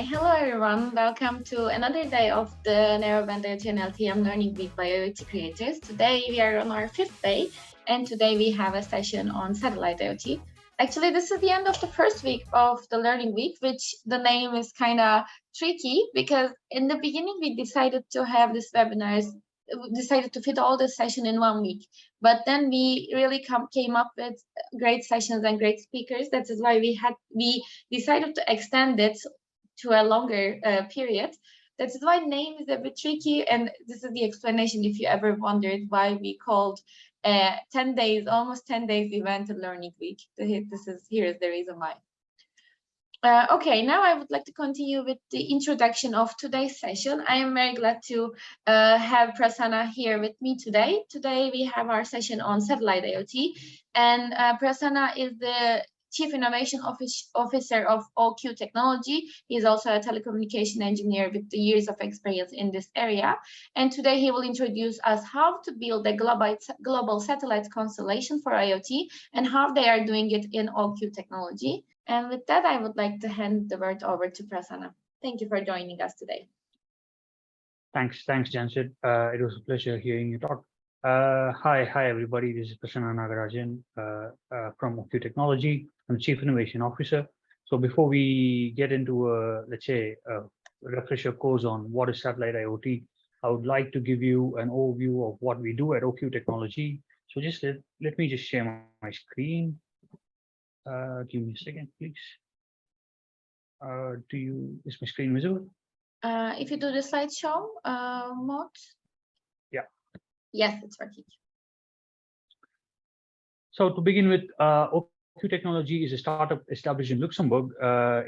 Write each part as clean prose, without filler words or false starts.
Hello everyone. Welcome to another day of the Narrowband IoT and LTE-M Learning Week by IoTCreators. Today we are on our 5th day, and today we have a session on satellite IoT. Actually, this is the end of the first week of the Learning Week, which the name is kind of tricky because in the beginning we decided to have this webinars, decided to fit all the session in 1 week, but then we really came up with great sessions and great speakers. That is why we decided to extend it to a longer period. That is why name is a bit tricky, and this is the explanation if you ever wondered why we called 10 days, almost 10 days event a learning week. Here is the reason why. Okay, now I would like to continue with the introduction of today's session. I am very glad to have Prasanna here with me today. Today we have our session on satellite IoT, and Prasanna is the Chief Innovation Officer of OQ Technology. He is also a telecommunication engineer with the years of experience in this area. And today he will introduce us how to build a global satellite constellation for IoT and how they are doing it in OQ Technology. And with that, I would like to hand the word over to Prasanna. Thank you for joining us today. Thanks, Jansit. It was a pleasure hearing you talk. Hi, everybody. This is Prasanna Nagarajan from OQ Technology. I'm Chief Innovation Officer. So before we get into, let's say, a refresher course on what is satellite IoT, I would like to give you an overview of what we do at OQ Technology. So just let me just share my screen. Give me a second, please. Is my screen visible? If you do the slideshow mode. Yeah. Yes, it's working. So to begin with, OQ Technology is a startup established in Luxembourg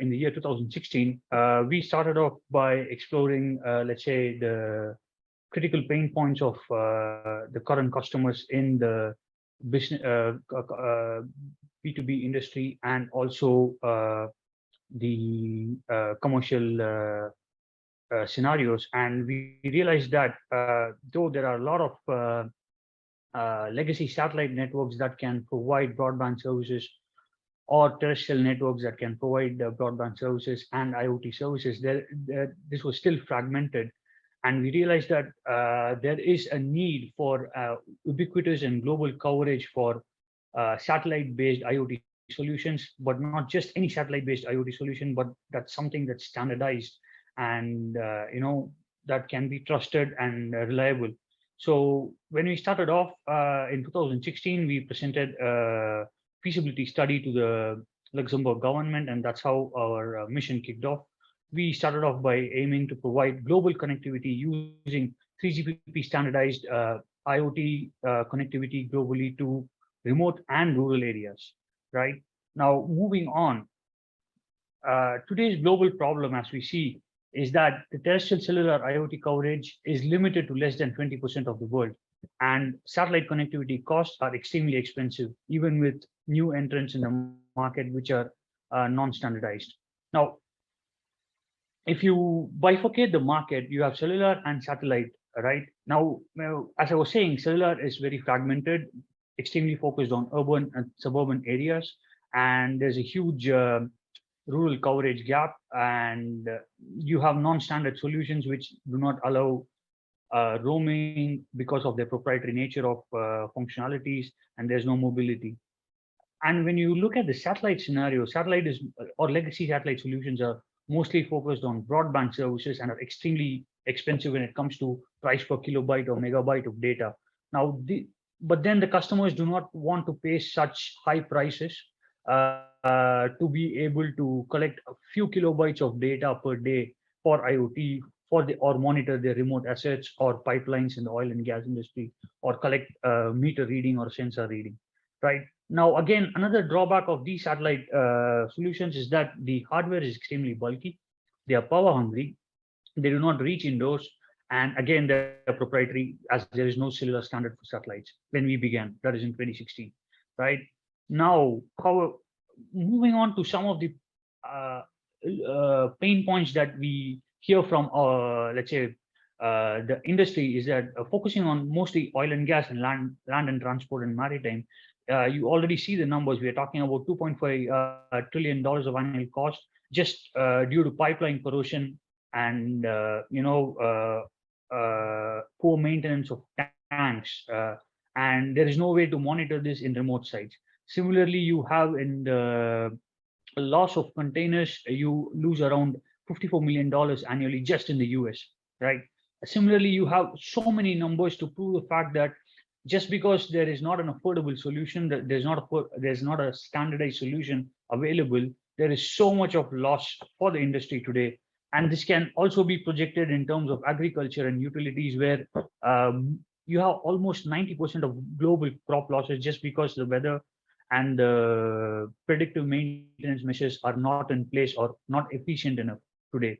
in the year 2016. We started off by exploring, let's say, the critical pain points of the current customers in the business B2B industry, and also the commercial scenarios. And we realized that though there are a lot of legacy satellite networks that can provide broadband services, or terrestrial networks that can provide broadband services and IoT services, this was still fragmented. And we realized that there is a need for ubiquitous and global coverage for satellite-based IoT solutions, but not just any satellite-based IoT solution, but that's something that's standardized and that can be trusted and reliable. So when we started off in 2016, we presented a feasibility study to the Luxembourg government, and that's how our mission kicked off. We started off by aiming to provide global connectivity using 3GPP standardized IoT connectivity globally to remote and rural areas. Right now, moving on, today's global problem, as we see, is that the terrestrial cellular IoT coverage is limited to less than 20% of the world, and satellite connectivity costs are extremely expensive, even with new entrants in the market which are non-standardized. Now, if you bifurcate the market, you have cellular and satellite. Right now, as I was saying, cellular is very fragmented, extremely focused on urban and suburban areas, and there's a huge rural coverage gap, and you have non-standard solutions which do not allow roaming because of their proprietary nature of functionalities, and there's no mobility. And when you look at the satellite scenario, legacy satellite solutions are mostly focused on broadband services and are extremely expensive when it comes to price per kilobyte or megabyte of data. Now, but then the customers do not want to pay such high prices to be able to collect a few kilobytes of data per day for IoT, or monitor their remote assets or pipelines in the oil and gas industry, or collect meter reading or sensor reading. Right now, again, another drawback of these satellite solutions is that the hardware is extremely bulky. They are power hungry. They do not reach indoors. And again, they're proprietary, as there is no cellular standard for satellites when we began. That is in 2016. Right now, moving on to some of the pain points that we hear from, let's say, the industry, is that focusing on mostly oil and gas and land and transport and maritime, you already see the numbers. We are talking about $2.5 trillion of annual cost just due to pipeline corrosion and poor maintenance of tanks. And there is no way to monitor this in remote sites. Similarly, you have in the loss of containers, you lose around $54 million annually just in the US, right? Similarly, you have so many numbers to prove the fact that just because there is not an affordable solution, that there's not a standardized solution available, there is so much of loss for the industry today. And this can also be projected in terms of agriculture and utilities, where you have almost 90% of global crop losses just because the weather and the predictive maintenance measures are not in place or not efficient enough today,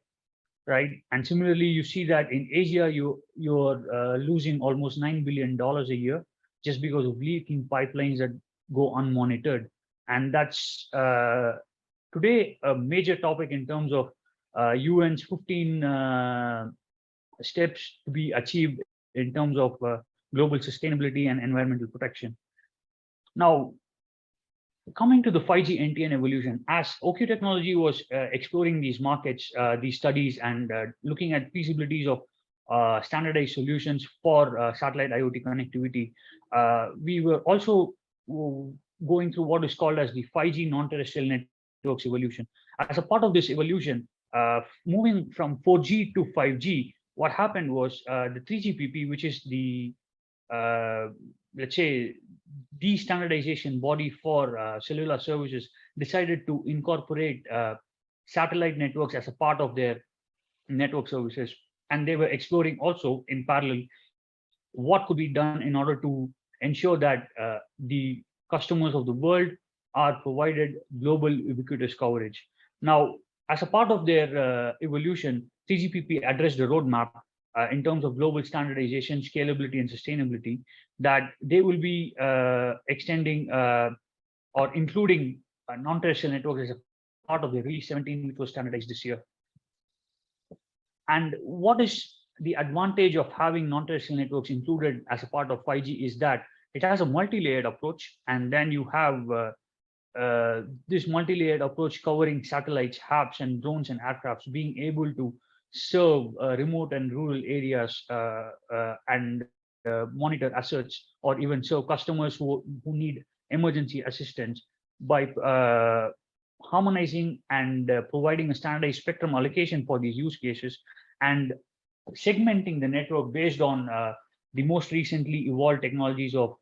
right? And similarly, you see that in Asia, you're losing almost $9 billion a year just because of leaking pipelines that go unmonitored. And that's today a major topic in terms of UN's 15 steps to be achieved in terms of global sustainability and environmental protection. Now, coming to the 5G NTN evolution, as OK Technology was exploring these markets, these studies, and looking at feasibilities of standardized solutions for satellite IoT connectivity, we were also going through what is called as the 5G non-terrestrial networks evolution. As a part of this evolution, moving from 4G to 5G, what happened was the 3GPP, which is the let's say the standardization body for cellular services, decided to incorporate satellite networks as a part of their network services. And they were exploring also in parallel what could be done in order to ensure that the customers of the world are provided global ubiquitous coverage. Now, as a part of their evolution, 3GPP addressed the roadmap in terms of global standardization, scalability, and sustainability, that they will be extending or including non-terrestrial networks as a part of the Release 17, which was standardized this year. And what is the advantage of having non-terrestrial networks included as a part of 5G is that it has a multi-layered approach, and then you have this multi-layered approach covering satellites, HAPs, and drones and aircrafts being able to serve remote and rural areas and monitor assets, or even serve customers who need emergency assistance by harmonizing and providing a standardized spectrum allocation for these use cases, and segmenting the network based on the most recently evolved technologies of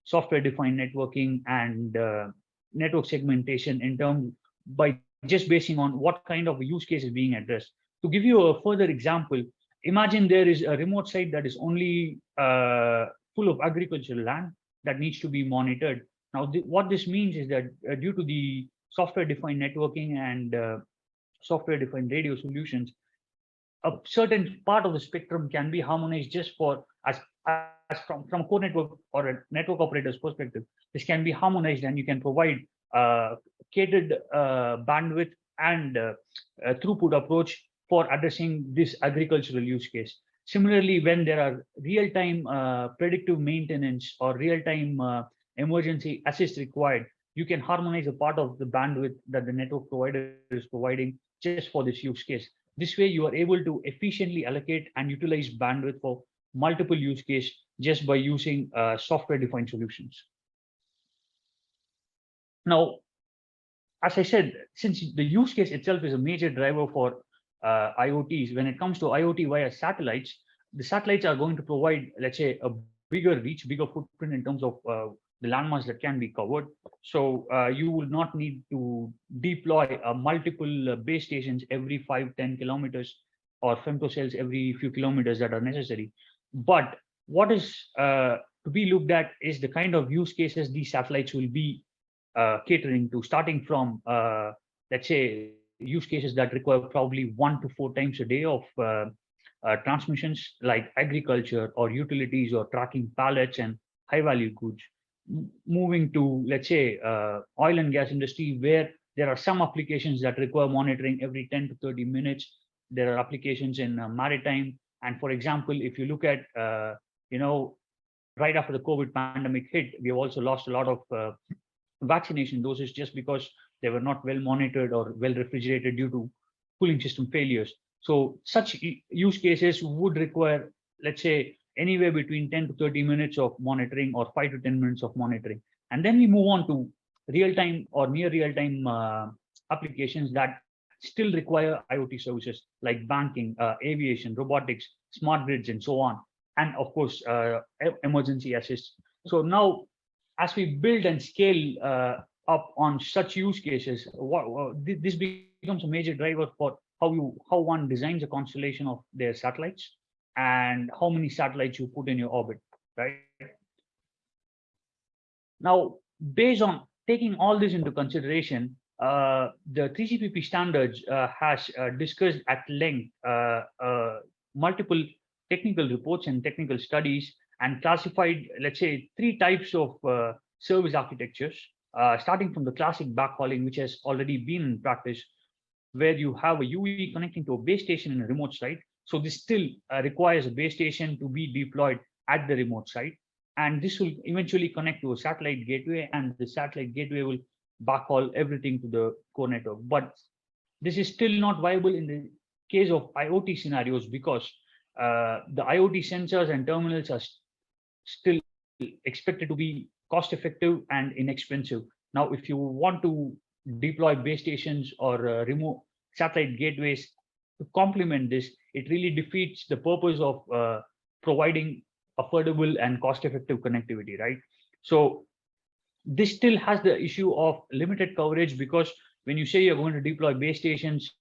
software-defined networking and network segmentation in terms by just basing on what kind of use case is being addressed. To give you a further example, imagine there is a remote site that is only full of agricultural land that needs to be monitored. Now, what this means is that due to the software-defined networking and software-defined radio solutions, a certain part of the spectrum can be harmonized just for as from a core network or a network operator's perspective. This can be harmonized, and you can provide catered bandwidth and throughput approach for addressing this agricultural use case. Similarly, when there are real-time predictive maintenance or real-time emergency assist required, you can harmonize a part of the bandwidth that the network provider is providing just for this use case. This way, you are able to efficiently allocate and utilize bandwidth for multiple use cases just by using software-defined solutions. Now, as I said, since the use case itself is a major driver for IoTs, when it comes to IoT via satellites, the satellites are going to provide, let's say, a bigger reach, bigger footprint in terms of the landmass that can be covered. So you will not need to deploy multiple base stations every 5-10 kilometers or femtocells every few kilometers that are necessary. But what is to be looked at is the kind of use cases these satellites will be catering to, starting from, let's say, use cases that require probably 1 to 4 times a day of transmissions, like agriculture or utilities or tracking pallets and high value goods, moving to, let's say, oil and gas industry, where there are some applications that require monitoring every 10 to 30 minutes. There are applications in maritime. And for example, if you look at, right after the COVID pandemic hit, we have also lost a lot of vaccination doses just because they were not well monitored or well refrigerated due to cooling system failures. So such use cases would require, let's say, anywhere between 10 to 30 minutes of monitoring or 5 to 10 minutes of monitoring. And then we move on to real-time or near real-time applications that still require IoT services like banking, aviation, robotics, smart grids, and so on. And of course, emergency assist. So now, as we build and scale up on such use cases, this becomes a major driver for how one designs a constellation of their satellites and how many satellites you put in your orbit, right? Now, based on taking all this into consideration, the 3GPP standards has discussed at length multiple technical reports and technical studies and classified, let's say, three types of service architectures, starting from the classic backhauling, which has already been in practice, where you have a UE connecting to a base station in a remote site. So this still requires a base station to be deployed at the remote site. And this will eventually connect to a satellite gateway, and the satellite gateway will backhaul everything to the core network. But this is still not viable in the case of IoT scenarios because the IoT sensors and terminals are still expected to be cost effective and inexpensive. Now, if you want to deploy base stations or remote satellite gateways to complement this, it really defeats the purpose of providing affordable and cost-effective connectivity, right? So this still has the issue of limited coverage because when you say you're going to deploy base stations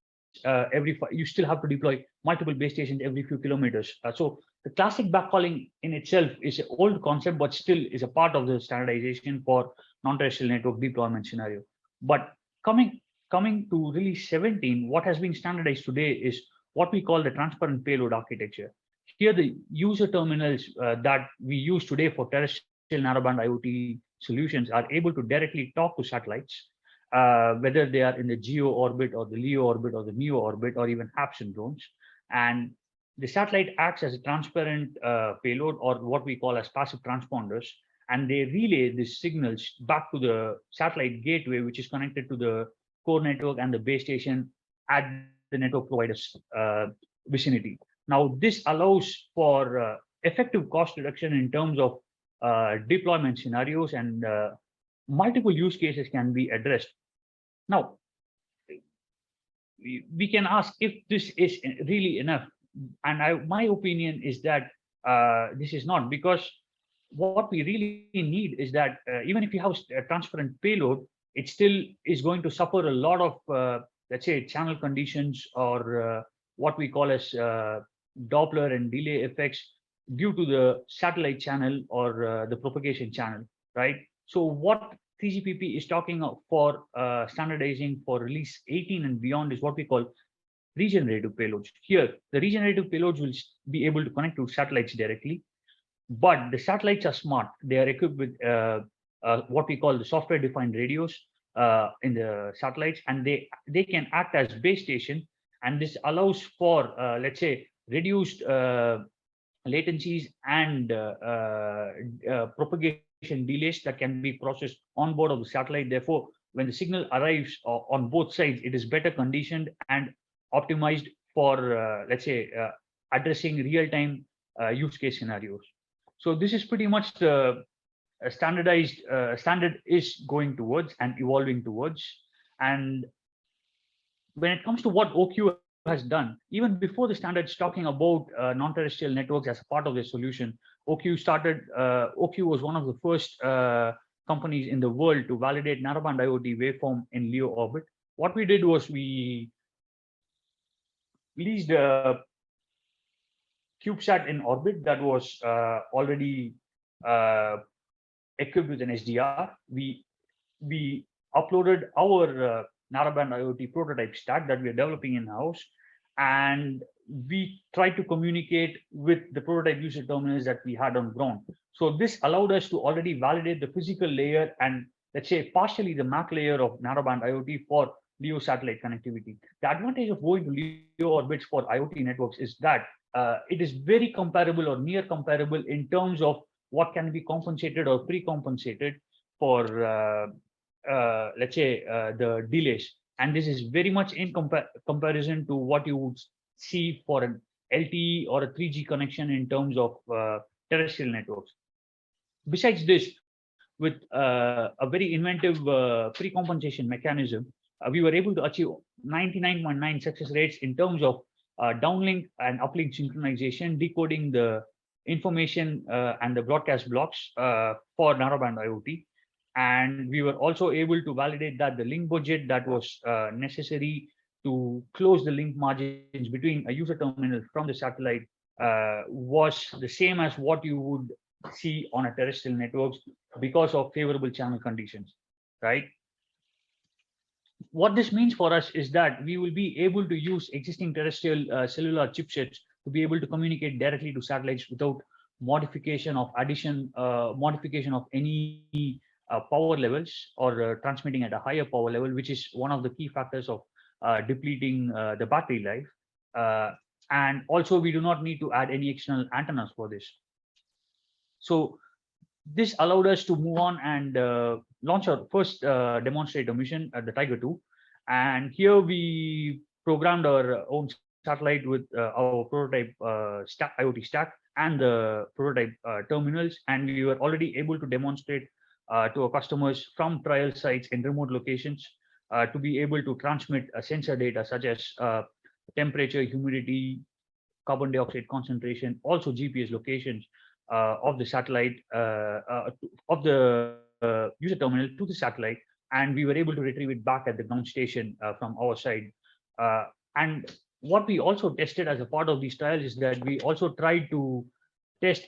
you still have to deploy multiple base stations every few kilometers. So the classic backhauling in itself is an old concept, but still is a part of the standardization for non-terrestrial network deployment scenario. But coming to release 17, what has been standardized today is what we call the transparent payload architecture. Here, the user terminals that we use today for terrestrial narrowband IoT solutions are able to directly talk to satellites, whether they are in the GEO orbit or the LEO orbit or the MEO orbit or even HAPS and drones. And the satellite acts as a transparent payload, or what we call as passive transponders, and they relay these signals back to the satellite gateway, which is connected to the core network and the base station at the network provider's vicinity. Now, this allows for effective cost reduction in terms of deployment scenarios, and multiple use cases can be addressed. Now, we can ask if this is really enough. And my opinion is that this is not, because what we really need is that even if you have a transparent payload, it still is going to suffer a lot of, let's say, channel conditions or what we call as Doppler and delay effects due to the satellite channel or the propagation channel, right? So what 3GPP is talking for standardizing for release 18 and beyond is what we call regenerative payloads. Here, the regenerative payloads will be able to connect to satellites directly, but the satellites are smart. They are equipped with what we call the software-defined radios in the satellites, and they can act as base station. And this allows for, let's say, reduced latencies and propagation delays that can be processed on board of the satellite. Therefore, when the signal arrives on both sides, it is better conditioned and optimized for, let's say, addressing real-time use case scenarios. So this is pretty much the standardized standard is going towards and evolving towards. And when it comes to what OQ has done, even before the standards talking about non-terrestrial networks as a part of their solution, OQ was one of the first companies in the world to validate narrowband IoT waveform in LEO orbit. What we did was we leased a CubeSat in orbit that was already equipped with an SDR. We uploaded our narrowband IoT prototype stack that we are developing in-house, and we tried to communicate with the prototype user terminals that we had on ground. So this allowed us to already validate the physical layer and, let's say, partially the MAC layer of narrowband IoT for LEO satellite connectivity. The advantage of going to LEO orbits for IoT networks is that it is very comparable or near comparable in terms of what can be compensated or pre-compensated for, let's say, the delays. And this is very much in comparison to what you would see for an LTE or a 3G connection in terms of terrestrial networks. Besides this, with a very inventive pre-compensation mechanism, we were able to achieve 99.9 success rates in terms of downlink and uplink synchronization, decoding the information and the broadcast blocks for narrowband IoT. And we were also able to validate that the link budget that was necessary to close the link margins between a user terminal from the satellite was the same as what you would see on a terrestrial networks because of favorable channel conditions, right? What this means for us is that we will be able to use existing terrestrial cellular chipsets to be able to communicate directly to satellites without modification of modification of any power levels or transmitting at a higher power level, which is one of the key factors of depleting the battery life. And also, we do not need to add any external antennas for this. So this allowed us to move on and launch our first demonstrator mission at the Tiger 2. And here we programmed our own satellite with our prototype IoT stack and the prototype terminals. And we were already able to demonstrate to our customers from trial sites in remote locations to be able to transmit sensor data such as temperature, humidity, carbon dioxide concentration, also GPS locations of the satellite, of the user terminal to the satellite, and we were able to retrieve it back at the ground station from our side. And what we also tested as a part of these trials is that we also tried to test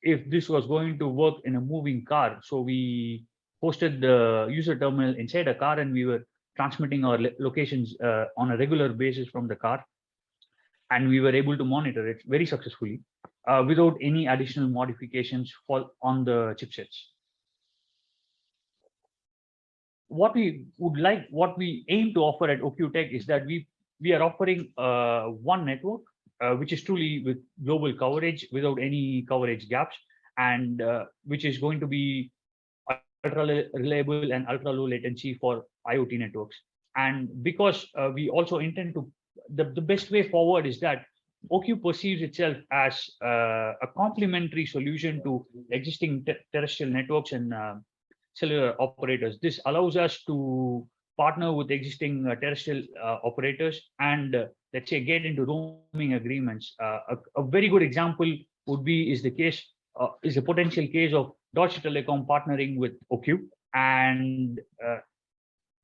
if this was going to work in a moving car. So we posted the user terminal inside a car, and we were transmitting our locations on a regular basis from the car, and we were able to monitor it very successfully without any additional modifications on the chipsets. What we aim to offer at OQTech is that we are offering one network which is truly with global coverage without any coverage gaps, and which is going to be ultra reliable and ultra low latency for IoT networks. And because we also intend to, the best way forward is that OQ perceives itself as a complementary solution to existing terrestrial networks and cellular operators. This allows us to partner with existing terrestrial operators and let's say get into roaming agreements. A very good example would be is the potential case of Deutsche Telekom partnering with OQ, and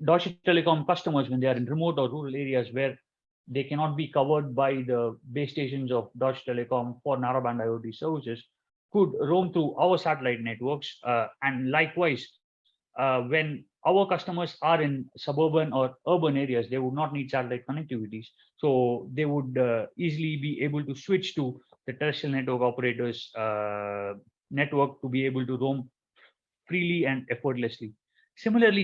Deutsche Telekom customers, when they are in remote or rural areas where they cannot be covered by the base stations of Deutsche Telekom for narrowband IoT services, could roam through our satellite networks. And likewise, when our customers are in suburban or urban areas, they would not need satellite connectivities. So they would easily be able to switch to the terrestrial network operators network to be able to roam freely and effortlessly. Similarly,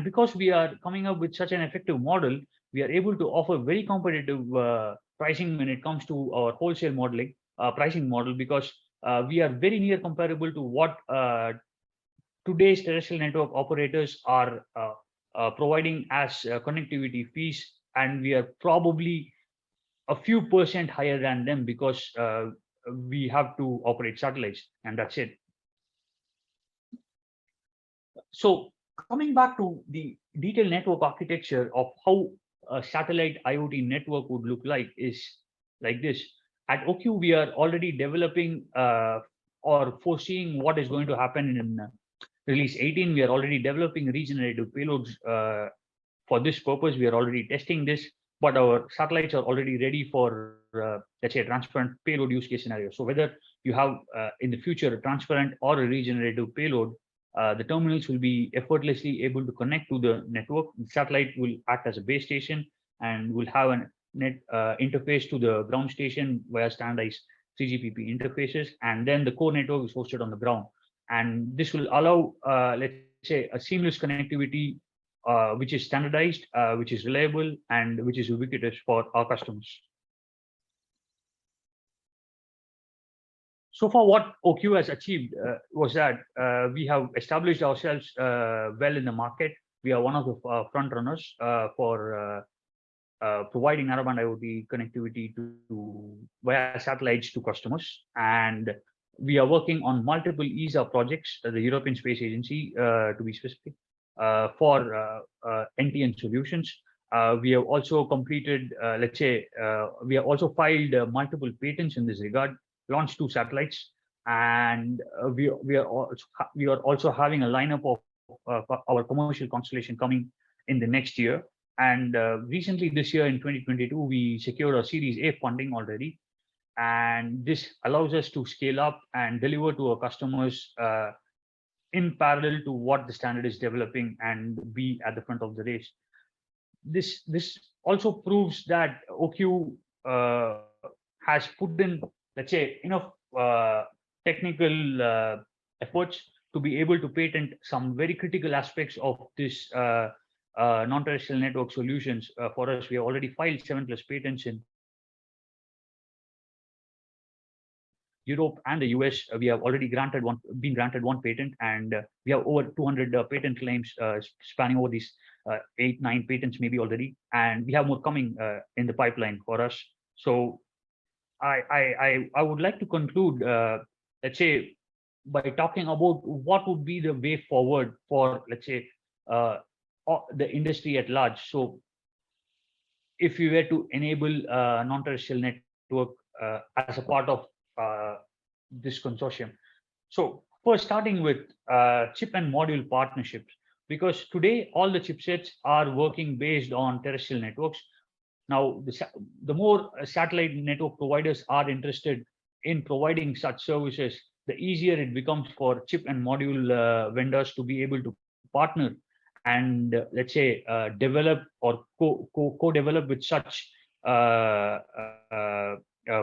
because we are coming up with such an effective model, we are able to offer very competitive pricing when it comes to our wholesale modeling pricing model, because we are very near comparable to what today's terrestrial network operators are providing as connectivity fees, and we are probably a few percent higher than them because we have to operate satellites, and that's it. So coming back to the detailed network architecture of how a satellite IoT network would look like is like this. At OQ, we are already developing or foreseeing what is going to happen in release 18. We are already developing regenerative payloads for this purpose. We are already testing this, but our satellites are already ready for, let's say, a transparent payload use case scenario. So whether you have in the future a transparent or a regenerative payload, the terminals will be effortlessly able to connect to the network. The satellite will act as a base station and will have a net interface to the ground station via standardized 3GPP interfaces, and then the core network is hosted on the ground. And this will allow, let's say, a seamless connectivity, which is standardized, which is reliable, and which is ubiquitous for our customers. So far, what OQ has achieved was that we have established ourselves well in the market. We are one of the front runners for providing narrowband IoT connectivity to via satellites to customers, and we are working on multiple ESA projects, the European Space Agency, to be specific, for NTN solutions. We have also completed, we have also filed multiple patents in this regard, launched 2 satellites, and we are also having a lineup of our commercial constellation coming in the next year. And recently, this year in 2022, we secured a Series A funding already, and this allows us to scale up and deliver to our customers in parallel to what the standard is developing and be at the front of the race. This also proves that OQ has put in, let's say, enough technical efforts to be able to patent some very critical aspects of this non-terrestrial network solutions. For us, we have already filed 7+ patents in Europe and the US. We have already been granted one patent, and we have over 200 patent claims spanning over these 8-9 patents maybe already, and we have more coming in the pipeline for us. So I would like to conclude, let's say, by talking about what would be the way forward for, let's say, the industry at large. So if we were to enable non-terrestrial network as a part of this consortium. So first, starting with chip and module partnerships, because today all the chipsets are working based on terrestrial networks. Now, the more satellite network providers are interested in providing such services, the easier it becomes for chip and module vendors to be able to partner and let's say develop or co-develop with such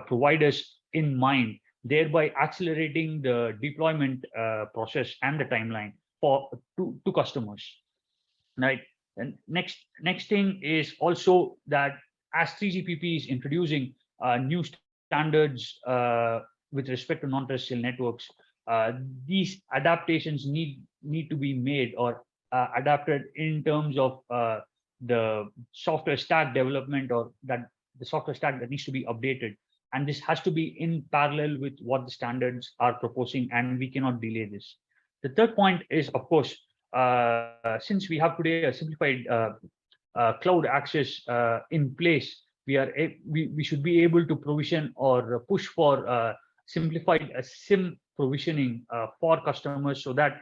providers in mind, thereby accelerating the deployment process and the timeline to customers. Right. And next thing is also that as 3GPP is introducing new standards with respect to non-terrestrial networks, these adaptations need to be made or adapted in terms of the software stack development, or that the software stack that needs to be updated. And this has to be in parallel with what the standards are proposing, and we cannot delay this. The third point is, of course, since we have today a simplified cloud access in place, we should be able to provision or push for simplified SIM provisioning for customers, so that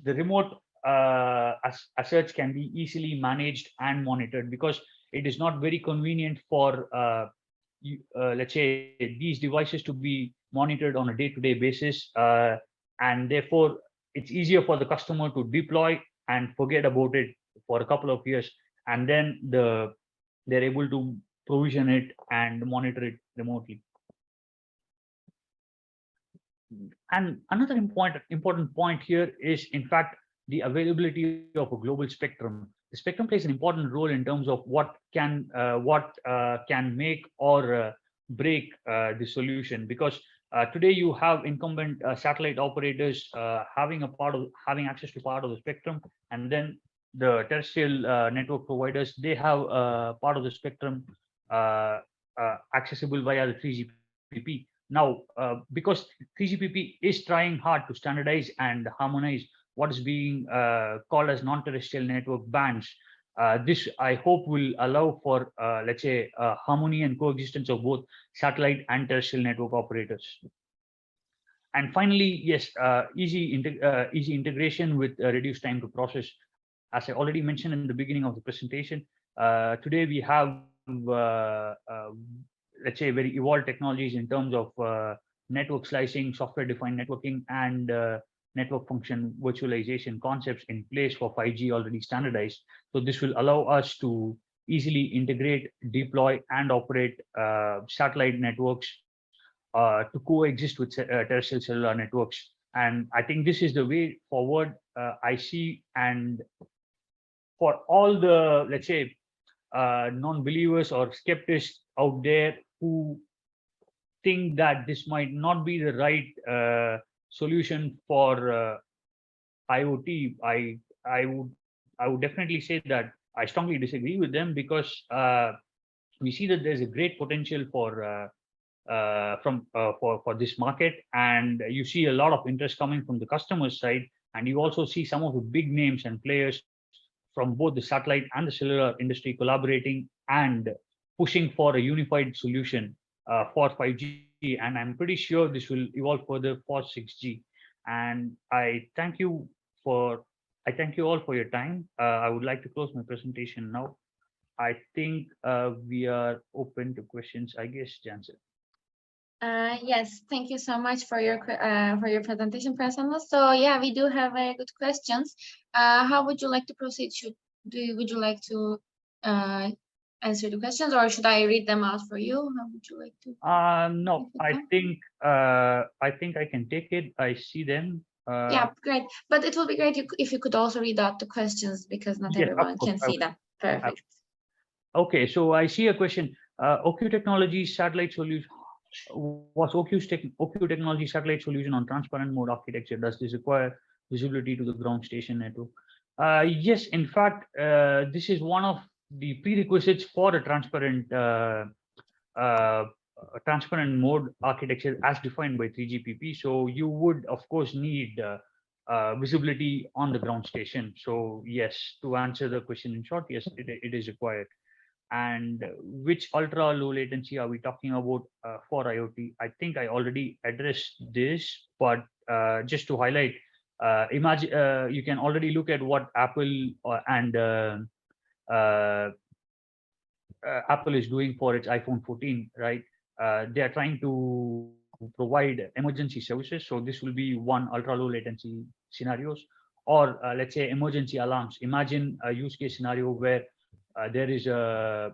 the remote assets can be easily managed and monitored, because it is not very convenient for let's say these devices to be monitored on a day-to-day basis, and therefore it's easier for the customer to deploy and forget about it for a couple of years, and then they're able to provision it and monitor it remotely. And another important point here is, in fact, the availability of a global spectrum. The spectrum plays an important role in terms of what can make or break the solution, because today you have incumbent satellite operators having access to part of the spectrum, and then the terrestrial network providers, they have part of the spectrum accessible via the 3GPP. Now, because 3GPP is trying hard to standardize and harmonize what is being called as non-terrestrial network bands, this I hope will allow for let's say harmony and coexistence of both satellite and terrestrial network operators. And finally, yes, easy integration with reduced time to process. As I already mentioned in the beginning of the presentation, today we have let's say very evolved technologies in terms of network slicing, software-defined networking, and network function virtualization concepts in place for 5G already standardized. So this will allow us to easily integrate, deploy, and operate satellite networks to coexist with terrestrial cellular networks. And I think this is the way forward I see. And for all the, let's say, non-believers or skeptics out there who think that this might not be the right solution for IoT, I would definitely say that I strongly disagree with them, because we see that there's a great potential for this market, and you see a lot of interest coming from the customer side, and you also see some of the big names and players from both the satellite and the cellular industry collaborating and pushing for a unified solution for 5G, and I'm pretty sure this will evolve further for 6G. And for I thank you all for your time. I would like to close my presentation now. I think we are open to questions, I guess, Jansen. Yes, thank you so much for your presentation, Prasanna. So yeah, we do have very good questions. How would you like to proceed? Would you like to answer the questions, or should I read them out for you? How would you like to? No, I think I can take it. I see them. Yeah, great. But it will be great if you could also read out the questions, because not everyone can see them. Perfect. Okay, so I see a question. OQ Technology satellite solution was OQ Technology satellite solution on transparent mode architecture. Does this require visibility to the ground station network? Yes, in fact, this is one of the prerequisites for a transparent mode architecture as defined by 3GPP. So you would, of course, need visibility on the ground station. So yes, to answer the question in short, yes, it is required. And which ultra low latency are we talking about for IoT? I think I already addressed this, but just to highlight, imagine you can already look at what Apple is doing for its iPhone 14, right? They are trying to provide emergency services. So this will be one ultra low latency scenarios, or let's say emergency alarms. Imagine a use case scenario where there is a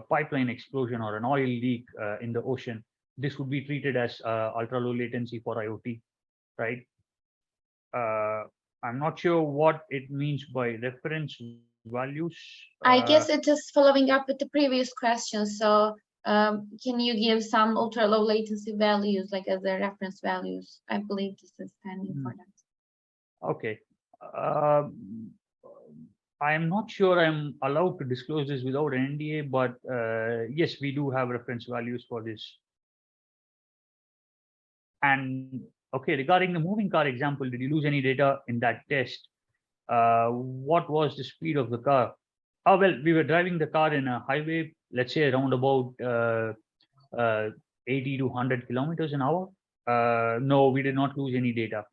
pipeline explosion or an oil leak in the ocean. This would be treated as ultra low latency for IoT, right? I'm not sure what it means by reference values. I guess it is following up with the previous question. So can you give some ultra low latency values, like as their reference values? I believe this is standing for that. Okay. I'm not sure I'm allowed to disclose this without an NDA, but yes, we do have reference values for this. And okay, regarding the moving car example, did you lose any data in that test? What was the speed of the car? Oh, well, we were driving the car in a highway, let's say around about 80 to 100 kilometers an hour. No, we did not lose any data.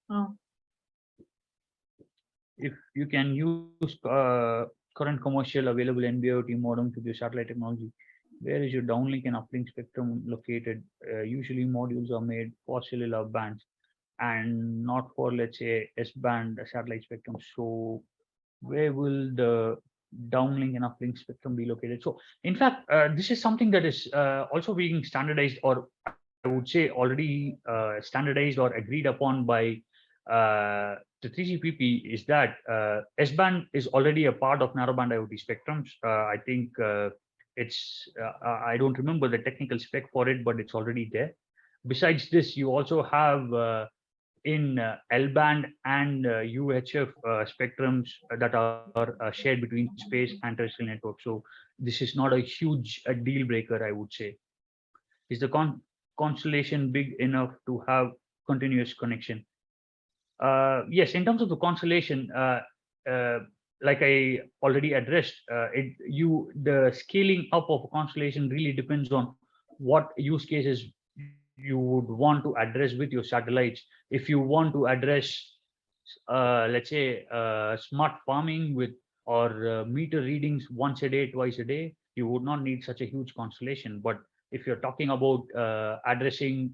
Oh. If you can use current commercial available NB-IoT modem to the satellite technology, where is your downlink and uplink spectrum located? Usually modules are made for cellular bands and not for, let's say, S-band satellite spectrum. So where will the downlink and uplink spectrum be located? So in fact, this is something that is also being standardized, or I would say already standardized or agreed upon by the 3GPP, is that S-band is already a part of narrowband IoT spectrums. I think I don't remember the technical spec for it, but it's already there. Besides this, you also have in L-band and UHF spectrums that are shared between space and terrestrial network. So this is not a huge deal breaker, I would say. Is the constellation big enough to have continuous connection? Yes, in terms of the constellation, like I already addressed, the scaling up of a constellation really depends on what use cases you would want to address with your satellites. If you want to address, let's say, smart farming with or meter readings once a day, twice a day, you would not need such a huge constellation. But if you're talking about addressing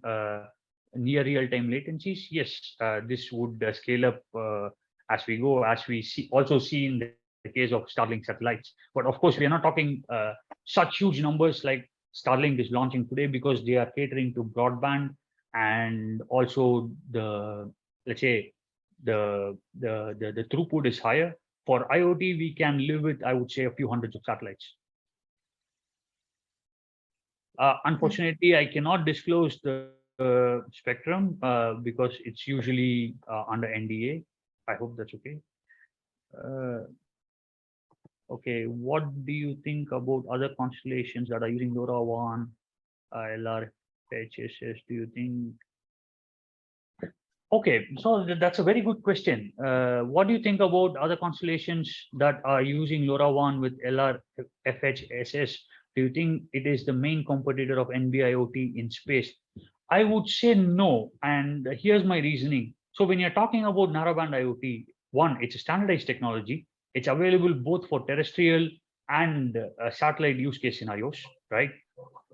near real-time latencies, yes, this would scale up as we go, as we also see in the case of Starlink satellites. But of course, we are not talking such huge numbers like Starlink is launching today, because they are catering to broadband, and also let's say the throughput is higher. For IoT, we can live with, I would say, a few hundreds of satellites. Unfortunately, I cannot disclose the spectrum because it's usually under NDA. I hope that's okay. Okay, what do you think about other constellations that are using LoRaWAN, LRHSS? Do you think? Okay, so that's a very good question. What do you think about other constellations that are using LoRaWAN with LRFHSS? Do you think it is the main competitor of NB-IoT in space? I would say no, and here's my reasoning. So when you're talking about narrowband IoT, one, it's a standardized technology. It's available both for terrestrial and satellite use case scenarios, right?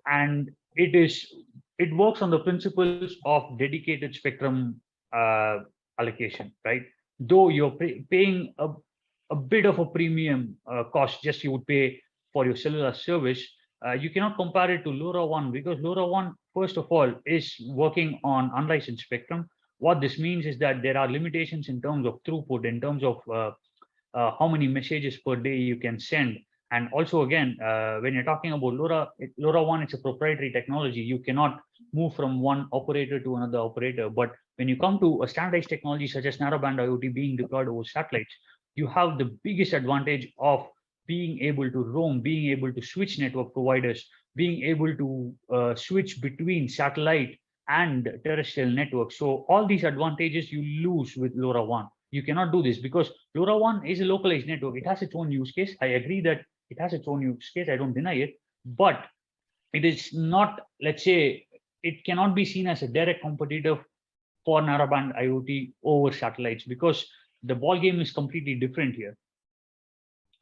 And it works on the principles of dedicated spectrum uh, allocation, right? Though you're paying a bit of a premium cost, just you would pay for your cellular service, you cannot compare it to LoRaWAN because LoRaWAN, first of all, is working on unlicensed spectrum. What this means is that there are limitations in terms of throughput, in terms of how many messages per day you can send. And also, again, when you're talking about LoRaWAN, it's a proprietary technology. You cannot move from one operator to another operator. But when you come to a standardized technology such as narrowband IoT being deployed over satellites, you have the biggest advantage of being able to roam, being able to switch network providers, being able to switch between satellite and terrestrial networks. So all these advantages you lose with LoRaWAN. You cannot do this because LoRaWAN is a localized network. It has its own use case. I agree that it has its own use case. I don't deny it, but it is not, let's say, it cannot be seen as a direct competitor for narrowband IoT over satellites because the ball game is completely different here.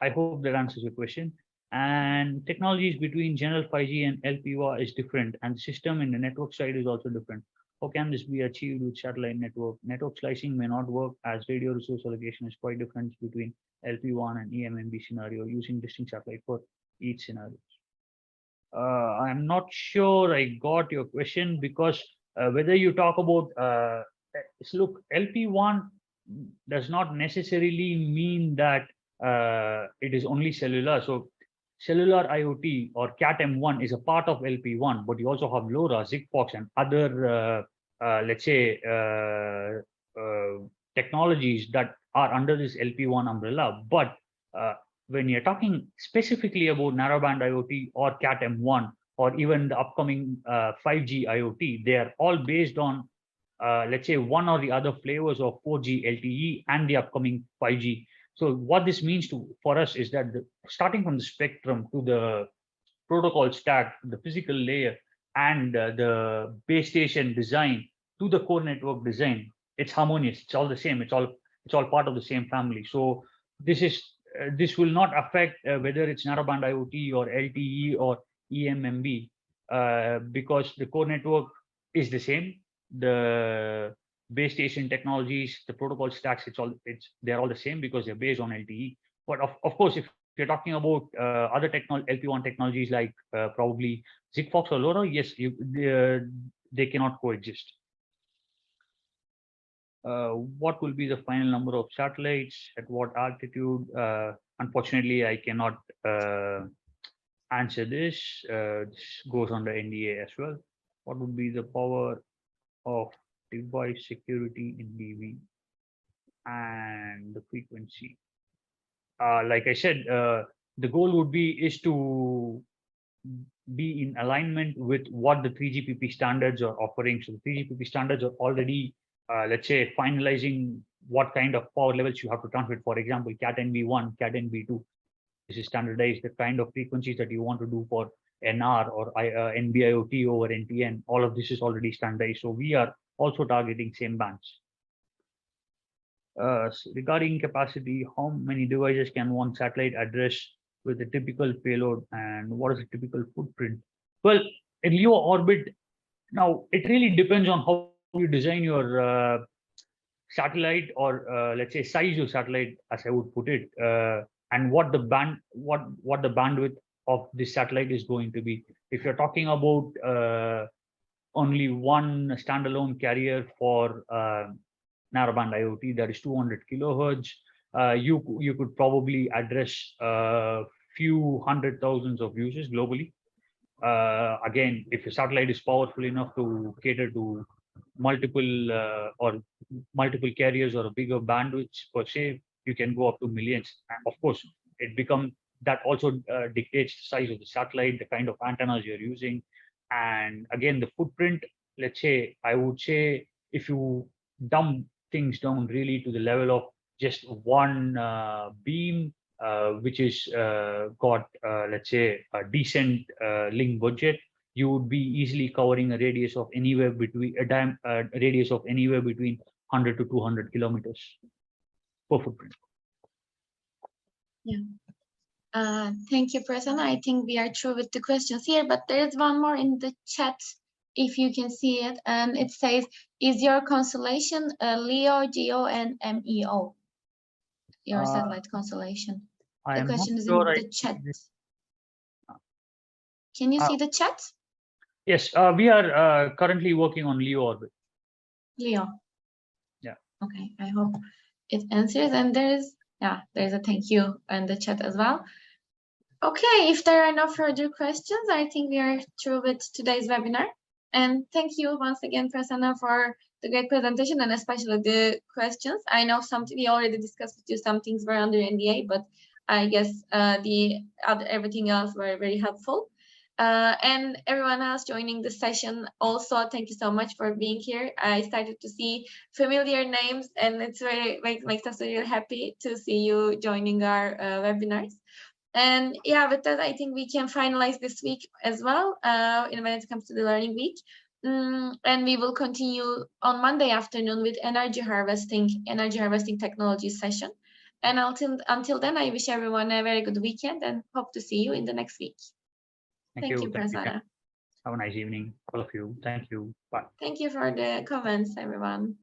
I hope that answers your question. And technologies between general 5G and LPWAN is different, and the system in the network side is also different. How can this be achieved with satellite network? Network slicing may not work as radio resource allocation is quite different between LPWAN and EMMB scenario using distinct satellite for each scenario. I'm not sure I got your question because whether you talk about look, LP1 does not necessarily mean that it is only cellular. So cellular IoT or CAT-M1 is a part of LP1, but you also have LoRa, Sigfox, and other let's say technologies that are under this LP1 umbrella. But when you're talking specifically about narrowband IoT or CAT-M1 or even the upcoming 5G IoT, they are all based on, let's say, one or the other flavors of 4G LTE and the upcoming 5G. So what this means for us is that starting from the spectrum to the protocol stack, the physical layer, and the base station design to the core network design, it's harmonious. It's all the same. It's all part of the same family. So this will not affect whether it's narrowband IoT or LTE or EMMB because the core network is the same. The base station technologies, the protocol stacks, they're all the same because they're based on LTE. But of course, if you're talking about other LP1 technologies like probably Sigfox or LoRa, yes, they cannot coexist. What will be the final number of satellites at what altitude? Unfortunately, I cannot answer this. This goes under NDA as well. What would be the power of device security in DV and the frequency? Like I said, the goal would is to be in alignment with what the 3GPP standards are offering. So the 3GPP standards are already, let's say, finalizing what kind of power levels you have to transmit. For example, CAT NB1, CAT NB2. This is standardized, the kind of frequencies that you want to do for NR or NB-IoT over NTN. All of this is already standardized. So we are also targeting same bands. Regarding capacity, how many devices can one satellite address with a typical payload, and what is the typical footprint? Well, in LEO orbit, now it really depends on how you design your satellite or let's say size your satellite, as I would put it, and what the bandwidth of this satellite is going to be. If you're talking about only one standalone carrier for narrowband IoT, that is 200 kilohertz, you could probably address a few hundred thousands of users globally. again, if a satellite is powerful enough to cater to multiple or multiple carriers or a bigger bandwidth per se, you can go up to millions. And of course, it becomes that also dictates the size of the satellite, the kind of antennas you're using, and again the footprint. Let's say, I would say, if you dumb things down really to the level of just one beam, which is got let's say a decent link budget, you would be easily covering a radius of anywhere between a radius of anywhere between 100 to 200 kilometers per footprint. Yeah. Thank you, Prasanna. I think we are through with the questions here, but there is one more in the chat, if you can see it, and it says, "Is your constellation LEO, GEO, and MEO? Your satellite constellation?" I The am not question is sure in the chat. Can you see the chat? Yes, we are currently working on LEO orbit. Leo. Yeah. Okay, I hope it answers. And there's a thank you in the chat as well. Okay, if there are no further questions, I think we are through with today's webinar. And thank you once again, Prasanna, for the great presentation and especially the questions. I know we already discussed with you, some things were under NDA, but I guess everything else were very helpful. And everyone else joining the session also, thank you so much for being here. I started to see familiar names, and it's makes us really happy to see you joining our webinars. And yeah, with that, I think we can finalize this week as well when it comes to the learning week. And we will continue on Monday afternoon with energy harvesting technology session. And until then, I wish everyone a very good weekend and hope to see you in the next week. Thank you, Prasanna. Have a nice evening, all of you. Thank you. Bye. Thank you for the comments, everyone.